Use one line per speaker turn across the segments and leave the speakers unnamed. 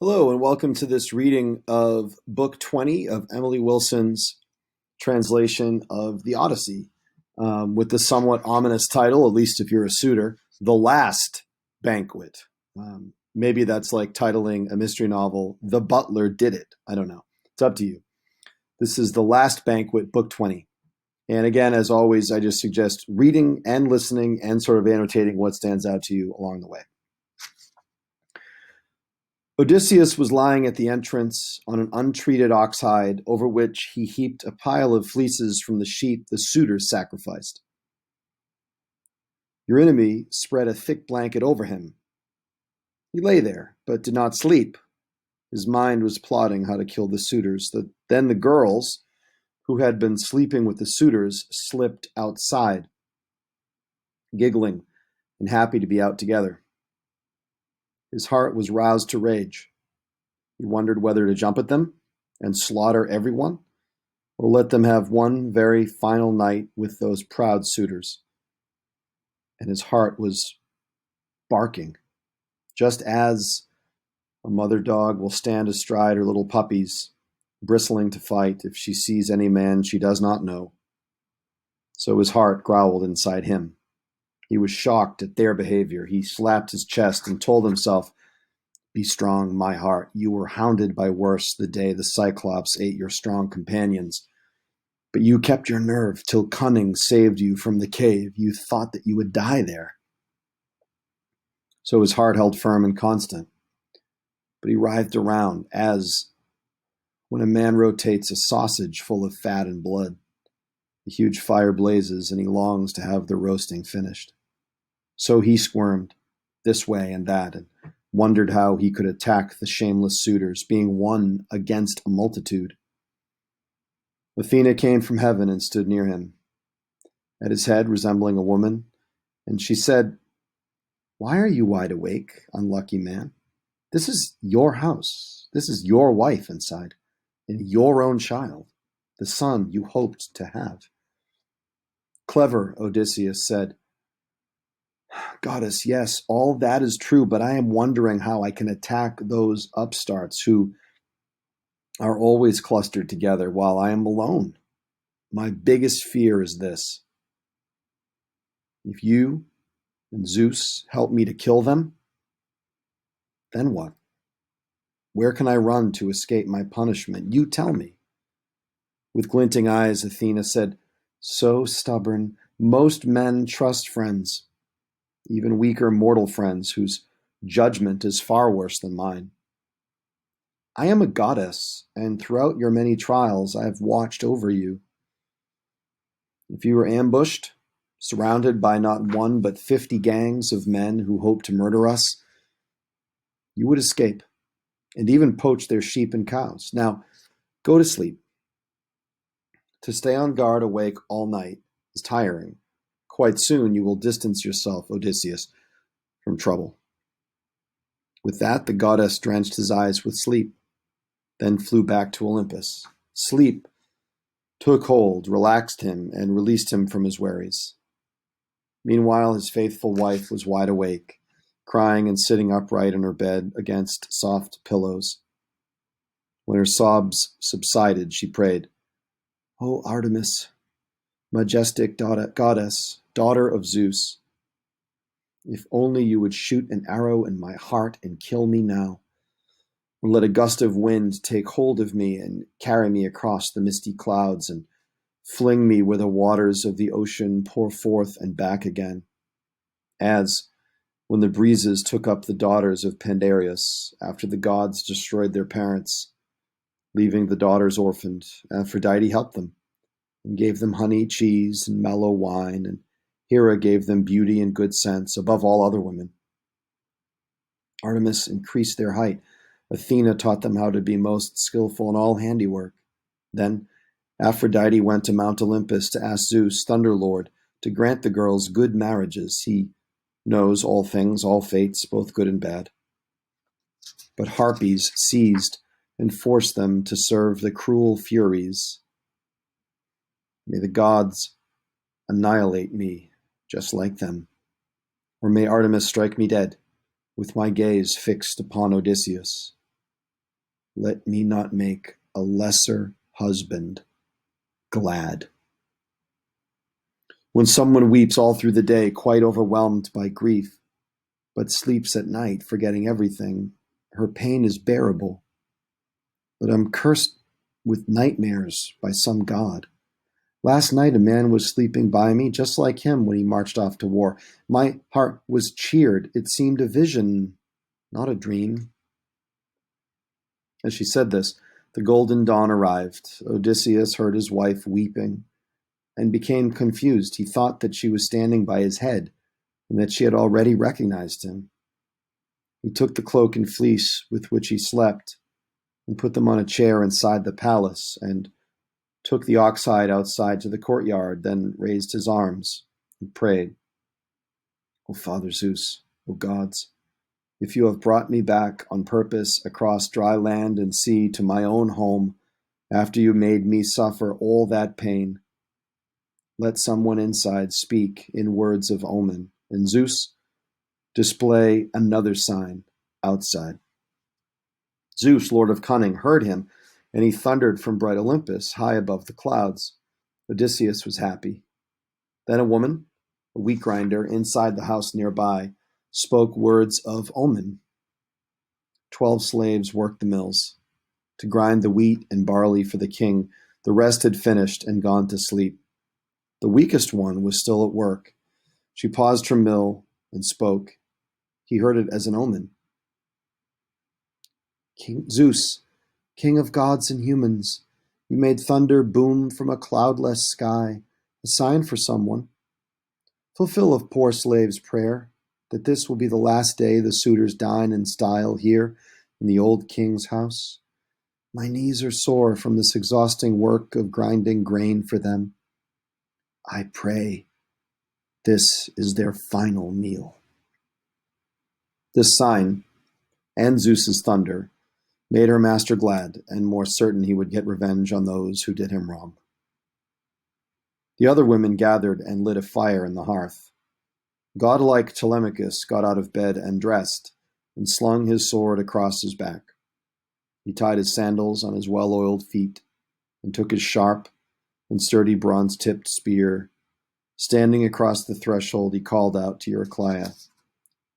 Hello, and welcome to this reading of Book 20 of Emily Wilson's translation of the Odyssey, with the somewhat ominous title, at least if you're a suitor, The Last Banquet. Maybe that's like titling a mystery novel, The Butler Did It. I don't know. It's up to you. This is The Last Banquet, Book 20. And again, as always, I just suggest reading and listening and sort of annotating what stands out to you along the way. Odysseus was lying at the entrance on an untreated oxhide over which he heaped a pile of fleeces from the sheep the suitors sacrificed. Eurynomy spread a thick blanket over him. He lay there, but did not sleep. His mind was plotting how to kill the suitors. Then the girls, who had been sleeping with the suitors, slipped outside, giggling and happy to be out together. His heart was roused to rage. He wondered whether to jump at them and slaughter everyone, or let them have one very final night with those proud suitors. And his heart was barking, just as a mother dog will stand astride her little puppies, bristling to fight if she sees any man she does not know. So his heart growled inside him. He was shocked at their behavior. He slapped his chest and told himself, "Be strong, my heart. You were hounded by worse the day the Cyclops ate your strong companions. But you kept your nerve till cunning saved you from the cave. You thought that you would die there." So his heart held firm and constant. But he writhed around as when a man rotates a sausage full of fat and blood. The huge fire blazes and he longs to have the roasting finished. So he squirmed this way and that and wondered how he could attack the shameless suitors, being one against a multitude. Athena came from heaven and stood near him, at his head resembling a woman, and she said, "Why are you wide awake, unlucky man? This is your house. This is your wife inside, and your own child, the son you hoped to have." Clever Odysseus said, "Goddess, yes, all that is true, but I am wondering how I can attack those upstarts who are always clustered together while I am alone. My biggest fear is this. If you and Zeus help me to kill them, then what? Where can I run to escape my punishment? You tell me." With glinting eyes, Athena said, "So stubborn, most men trust friends, even weaker mortal friends whose judgment is far worse than mine. I am a goddess, and throughout your many trials I have watched over you. If you were ambushed, surrounded by not one but 50 gangs of men who hope to murder us, you would escape, and even poach their sheep and cows. Now, go to sleep. To stay on guard awake all night is tiring. Quite soon you will distance yourself, Odysseus, from trouble." With that, the goddess drenched his eyes with sleep, then flew back to Olympus. Sleep took hold, relaxed him, and released him from his worries. Meanwhile, his faithful wife was wide awake, crying and sitting upright in her bed against soft pillows. When her sobs subsided, she prayed, "O Artemis, majestic goddess, daughter of Zeus, if only you would shoot an arrow in my heart and kill me now, or let a gust of wind take hold of me and carry me across the misty clouds and fling me where the waters of the ocean pour forth and back again, as when the breezes took up the daughters of Pandareus after the gods destroyed their parents, leaving the daughters orphaned. Aphrodite helped them and gave them honey, cheese, and mellow wine, and Hera gave them beauty and good sense above all other women. Artemis increased their height. Athena taught them how to be most skillful in all handiwork. Then Aphrodite went to Mount Olympus to ask Zeus, Thunder Lord, to grant the girls good marriages. He knows all things, all fates, both good and bad. But Harpies seized and forced them to serve the cruel Furies. May the gods annihilate me just like them. Or may Artemis strike me dead, with my gaze fixed upon Odysseus. Let me not make a lesser husband glad. When someone weeps all through the day, quite overwhelmed by grief, but sleeps at night, forgetting everything, her pain is bearable. But I'm cursed with nightmares by some god. Last night a man was sleeping by me, just like him when he marched off to war. My heart was cheered. It seemed a vision, not a dream. As she said this, the golden dawn arrived. Odysseus heard his wife weeping and became confused. He thought that she was standing by his head and that she had already recognized him. He took the cloak and fleece with which he slept and put them on a chair inside the palace and took the ox hide outside to the courtyard, then raised his arms and prayed. O Father Zeus, O gods, if you have brought me back on purpose across dry land and sea to my own home after you made me suffer all that pain, let someone inside speak in words of omen, and Zeus display another sign outside. Zeus, lord of cunning, heard him, and he thundered from bright Olympus, high above the clouds. Odysseus was happy. Then a woman, a wheat grinder, inside the house nearby, spoke words of omen. 12 slaves worked the mills to grind the wheat and barley for the king. The rest had finished and gone to sleep. The weakest one was still at work. She paused her mill and spoke. He heard it as an omen. King Zeus, king of gods and humans, you made thunder boom from a cloudless sky, a sign for someone. Fulfill a poor slave's prayer, that this will be the last day the suitors dine in style here in the old king's house. My knees are sore from this exhausting work of grinding grain for them. I pray this is their final meal. This sign, and Zeus's thunder, made her master glad and more certain he would get revenge on those who did him wrong. The other women gathered and lit a fire in the hearth. Godlike Telemachus got out of bed and dressed, and slung his sword across his back. He tied his sandals on his well-oiled feet, and took his sharp and sturdy bronze-tipped spear. Standing across the threshold, he called out to Eurycleia,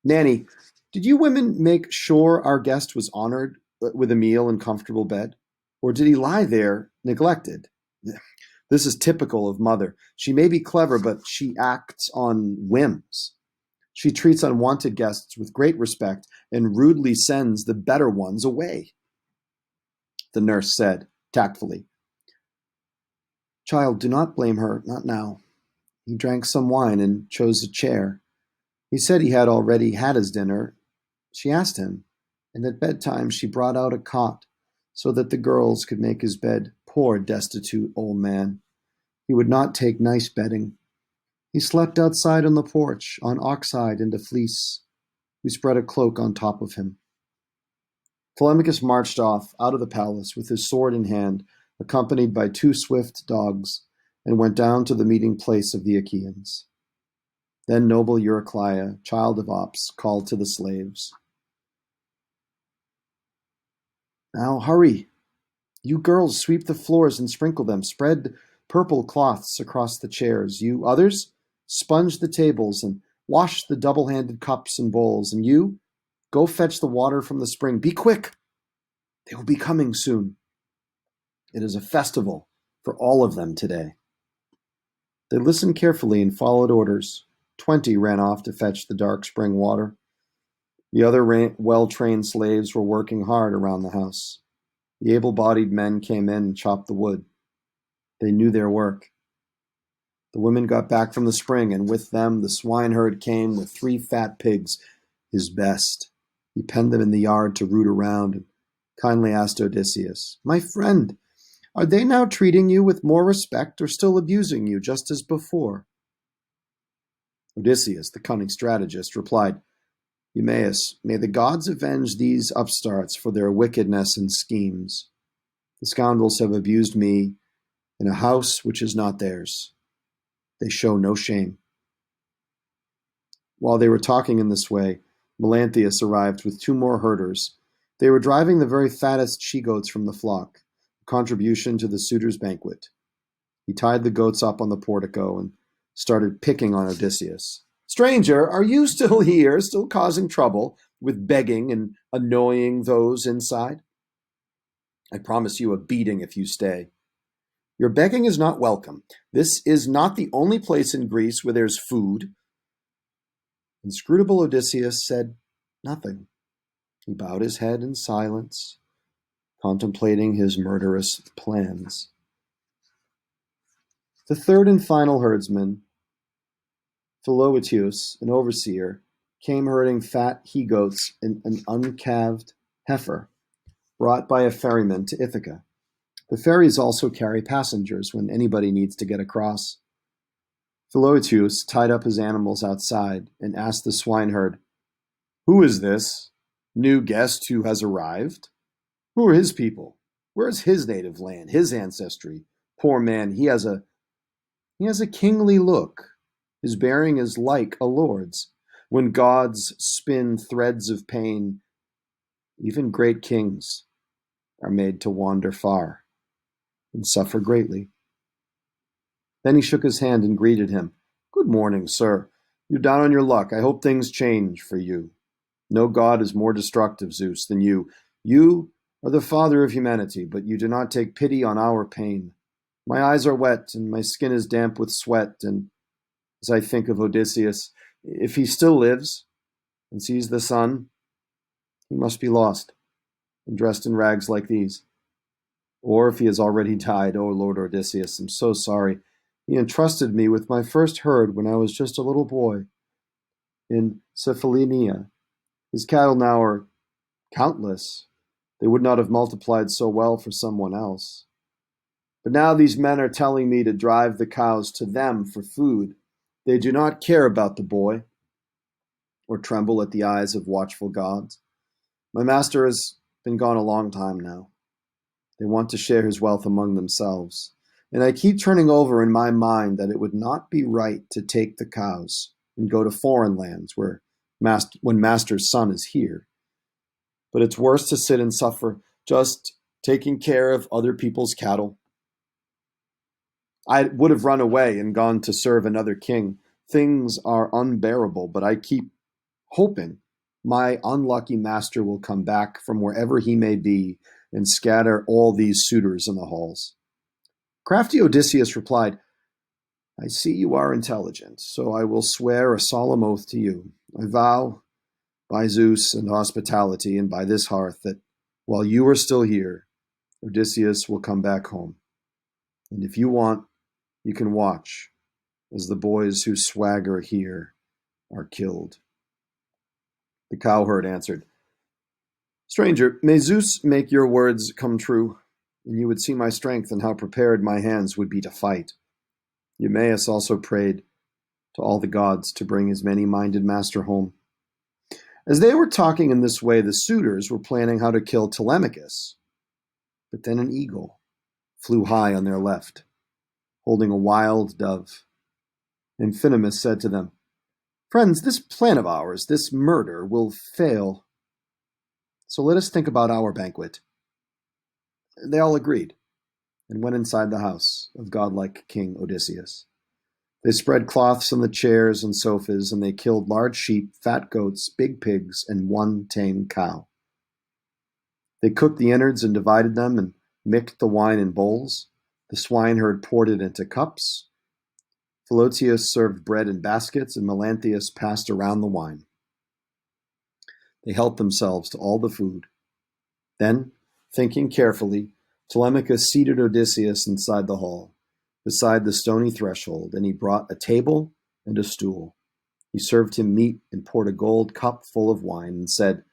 Nanny, did you women make sure our guest was honored with a meal and comfortable bed? Or did he lie there neglected? This is typical of Mother. She may be clever, but she acts on whims. She treats unwanted guests with great respect and rudely sends the better ones away. The nurse said, tactfully, Child, do not blame her, not now. He drank some wine and chose a chair. He said he had already had his dinner. She asked him, and at bedtime she brought out a cot so that the girls could make his bed. Poor destitute old man. He would not take nice bedding. He slept outside on the porch, on oxhide and a fleece. We spread a cloak on top of him. Telemachus marched off out of the palace with his sword in hand, accompanied by 2 swift dogs, and went down to the meeting place of the Achaeans. Then noble Eurycleia, child of Ops, called to the slaves. Now hurry. You girls sweep the floors and sprinkle them. Spread purple cloths across the chairs. You others, sponge the tables and wash the double-handed cups and bowls. And you, go fetch the water from the spring. Be quick. They will be coming soon. It is a festival for all of them today. They listened carefully and followed orders. 20 ran off to fetch the dark spring water. The other well-trained slaves were working hard around the house. The able-bodied men came in and chopped the wood. They knew their work. The women got back from the spring, and with them the swineherd came with 3 fat pigs, his best. He penned them in the yard to root around and kindly asked Odysseus, My friend, are they now treating you with more respect or still abusing you just as before? Odysseus, the cunning strategist, replied, Eumaeus, may the gods avenge these upstarts for their wickedness and schemes. The scoundrels have abused me in a house which is not theirs. They show no shame. While they were talking in this way, Melanthius arrived with 2 more herders They were driving the very fattest she-goats from the flock, a contribution to the suitors' banquet. He tied the goats up on the portico and started picking on Odysseus. Stranger, are you still here, still causing trouble with begging and annoying those inside? I promise you a beating if you stay. Your begging is not welcome. This is not the only place in Greece where there's food. Inscrutable Odysseus said nothing. He bowed his head in silence, contemplating his murderous plans. The third and final herdsman, Philœtius, an overseer, came herding fat he-goats and an uncalved heifer, brought by a ferryman to Ithaca. The ferries also carry passengers when anybody needs to get across. Philœtius tied up his animals outside and asked the swineherd, Who is this new guest who has arrived? Who are his people? Where is his native land, his ancestry? Poor man, he has a kingly look. His bearing is like a lord's. When gods spin threads of pain, even great kings are made to wander far and suffer greatly. Then he shook his hand and greeted him. Good morning, sir. You're down on your luck. I hope things change for you. No god is more destructive, Zeus, than you. You are the father of humanity, but you do not take pity on our pain. My eyes are wet and my skin is damp with sweat, and as I think of Odysseus, if he still lives and sees the sun, he must be lost and dressed in rags like these. Or if he has already died, oh Lord Odysseus, I'm so sorry. He entrusted me with my first herd when I was just a little boy in Cephallenia. His cattle now are countless. They would not have multiplied so well for someone else. But now these men are telling me to drive the cows to them for food. They do not care about the boy or tremble at the eyes of watchful gods. My master has been gone a long time now. They want to share his wealth among themselves. And I keep turning over in my mind that it would not be right to take the cows and go to foreign lands when master's son is here. But it's worse to sit and suffer just taking care of other people's cattle. I would have run away and gone to serve another king. Things are unbearable, but I keep hoping my unlucky master will come back from wherever he may be and scatter all these suitors in the halls. Crafty Odysseus replied, I see you are intelligent, so I will swear a solemn oath to you. I vow by Zeus and hospitality and by this hearth that while you are still here, Odysseus will come back home. And if you want, you can watch as the boys who swagger here are killed. The cowherd answered, Stranger, may Zeus make your words come true, and you would see my strength and how prepared my hands would be to fight. Eumaeus also prayed to all the gods to bring his many-minded master home. As they were talking in this way, the suitors were planning how to kill Telemachus. But then an eagle flew high on their left, holding a wild dove. Amphinomus said to them, Friends, this plan of ours, this murder, will fail. So let us think about our banquet. They all agreed and went inside the house of godlike King Odysseus. They spread cloths on the chairs and sofas, and they killed large sheep, fat goats, big pigs, and one tame cow. They cooked the innards and divided them and mixed the wine in bowls. The swineherd poured it into cups. Philœtius served bread in baskets, and Melanthius passed around the wine. They helped themselves to all the food. Then, thinking carefully, Telemachus seated Odysseus inside the hall, beside the stony threshold, and he brought a table and a stool. He served him meat and poured a gold cup full of wine and said,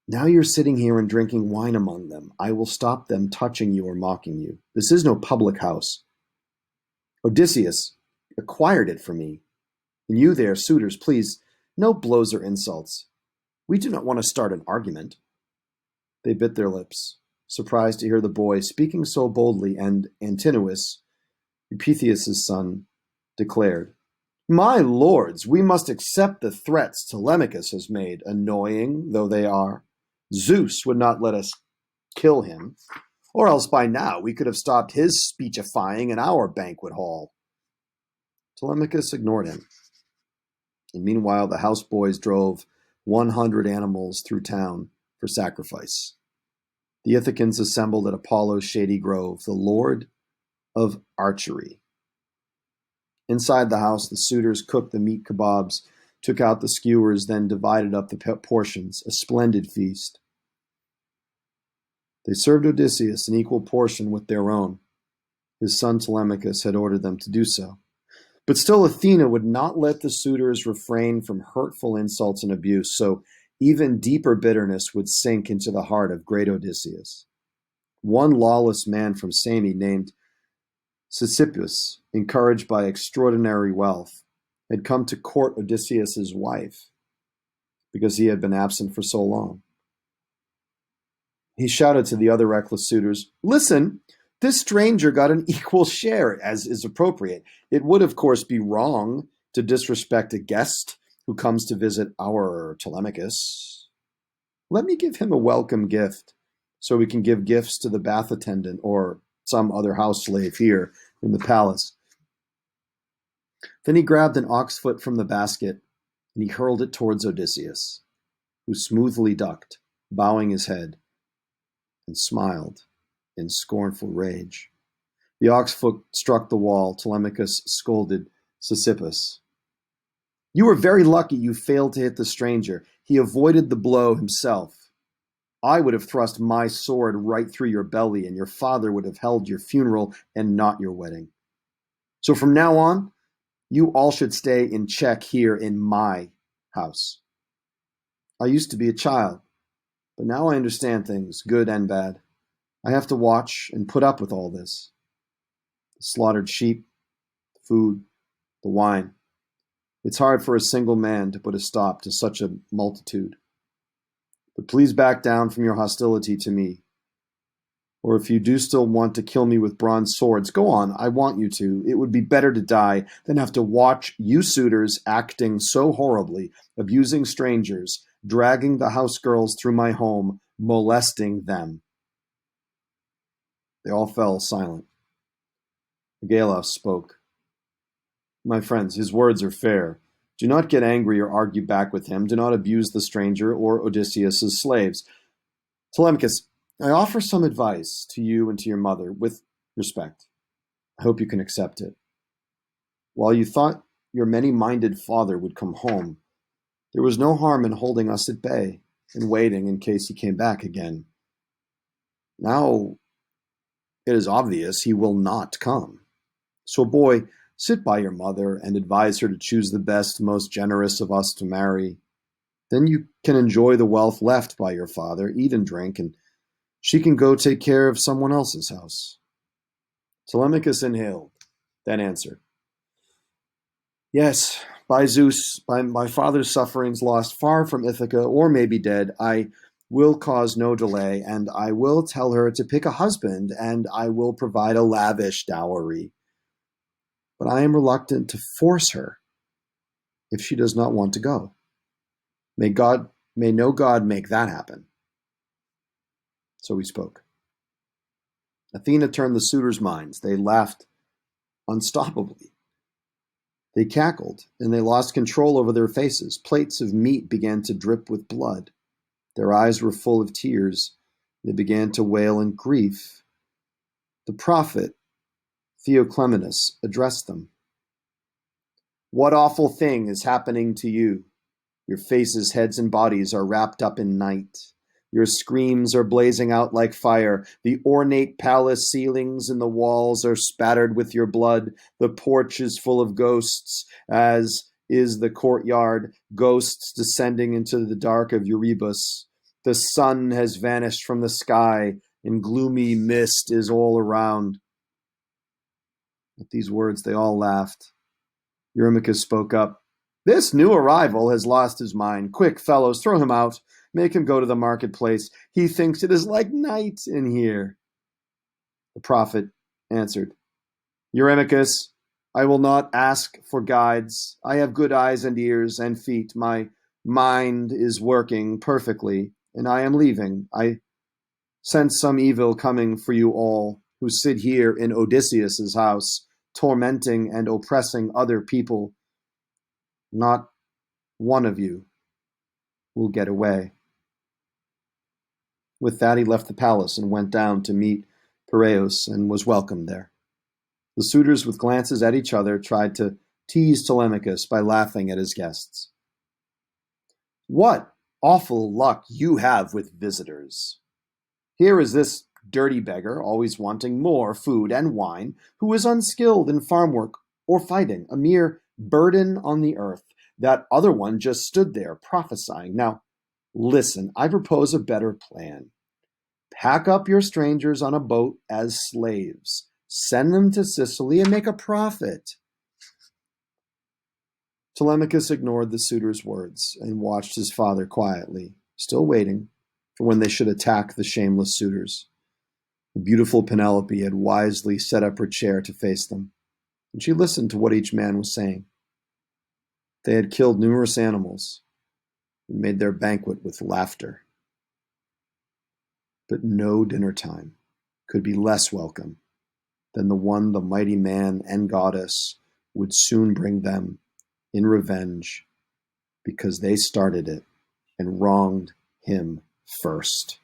Now you're sitting here and drinking wine among them. I will stop them touching you or mocking you. This is no public house. Odysseus acquired it for me. And you there, suitors, please, no blows or insults. We do not want to start an argument. They bit their lips, surprised to hear the boy speaking so boldly, and Antinous, Eupeithes' son, declared, My lords, we must accept the threats Telemachus has made, annoying though they are. Zeus would not let us kill him, or else by now we could have stopped his speechifying in our banquet hall. Telemachus ignored him, and meanwhile the houseboys drove 100 animals through town for sacrifice. The Ithacans assembled at Apollo's shady grove, the lord of archery. Inside the house, the suitors cooked the meat kebabs, took out the skewers, then divided up the portions, a splendid feast. They served Odysseus an equal portion with their own. His son Telemachus had ordered them to do so. But still Athena would not let the suitors refrain from hurtful insults and abuse, so even deeper bitterness would sink into the heart of great Odysseus. One lawless man from Same named Sisyphus, encouraged by extraordinary wealth, had come to court Odysseus's wife because he had been absent for so long. He shouted to the other reckless suitors, "Listen, this stranger got an equal share, as is appropriate. It would, of course, be wrong to disrespect a guest who comes to visit our Telemachus. Let me give him a welcome gift, so we can give gifts to the bath attendant or some other house slave here in the palace." Then he grabbed an ox foot from the basket, and he hurled it towards Odysseus, who smoothly ducked, bowing his head, and smiled in scornful rage. The ox foot struck the wall. Telemachus scolded Sisyphus. "You were very lucky you failed to hit the stranger. He avoided the blow himself. I would have thrust my sword right through your belly, and your father would have held your funeral and not your wedding. So from now on, you all should stay in check here in my house. I used to be a child, but now I understand things, good and bad. I have to watch and put up with all this. The slaughtered sheep, the food, the wine. It's hard for a single man to put a stop to such a multitude. But please back down from your hostility to me. Or if you do still want to kill me with bronze swords, go on, I want you to. It would be better to die than have to watch you suitors acting so horribly, abusing strangers, dragging the house girls through my home, molesting them." They all fell silent. Agelaus spoke. "My friends, his words are fair. Do not get angry or argue back with him. Do not abuse the stranger or Odysseus's slaves. Telemachus, I offer some advice to you and to your mother, with respect. I hope you can accept it. While you thought your many-minded father would come home, there was no harm in holding us at bay and waiting in case he came back again. Now it is obvious he will not come. So, boy, sit by your mother and advise her to choose the best, most generous of us to marry. Then you can enjoy the wealth left by your father, eat and drink, and she can go take care of someone else's house." Telemachus inhaled, then answered, "Yes, by Zeus, by my father's sufferings lost far from Ithaca, or maybe dead, I will cause no delay, and I will tell her to pick a husband, and I will provide a lavish dowry. But I am reluctant to force her if she does not want to go. May no God make that happen." So he spoke. Athena turned the suitors' minds. They laughed unstoppably. They cackled, and they lost control over their faces. Plates of meat began to drip with blood. Their eyes were full of tears. They began to wail in grief. The prophet, Theoclemenus, addressed them. "What awful thing is happening to you? Your faces, heads, and bodies are wrapped up in night. Your screams are blazing out like fire. The ornate palace ceilings and the walls are spattered with your blood. The porch is full of ghosts, as is the courtyard, ghosts descending into the dark of Erebus. The sun has vanished from the sky, and gloomy mist is all around." At these words, they all laughed. Eurymachus spoke up. "This new arrival has lost his mind. Quick, fellows, throw him out. Make him go to the marketplace. He thinks it is like night in here." The prophet answered, "Eurymachus, I will not ask for guides. I have good eyes and ears and feet. My mind is working perfectly. and I am leaving. I sense some evil coming for you all who sit here in Odysseus's house, tormenting and oppressing other people. Not one of you will get away. With that, he left the palace and went down to meet Piraeus and was welcomed there. The suitors, with glances at each other, tried to tease Telemachus by laughing at his guests. What awful luck you have with visitors! Here is this dirty beggar, always wanting more food and wine, who is unskilled in farm work or fighting, a mere burden on the earth. That other one just stood there prophesying. Now, listen, I propose a better plan. Pack up your strangers on a boat as slaves, send them to Sicily, and make a profit. Telemachus ignored the suitor's words and watched his father quietly, still waiting for when they should attack the shameless suitors. The beautiful Penelope had wisely set up her chair to face them, and she listened to what each man was saying. They had killed numerous animals and made their banquet with laughter. But no dinner time could be less welcome than the one the mighty man and goddess would soon bring them in revenge because they started it and wronged him first.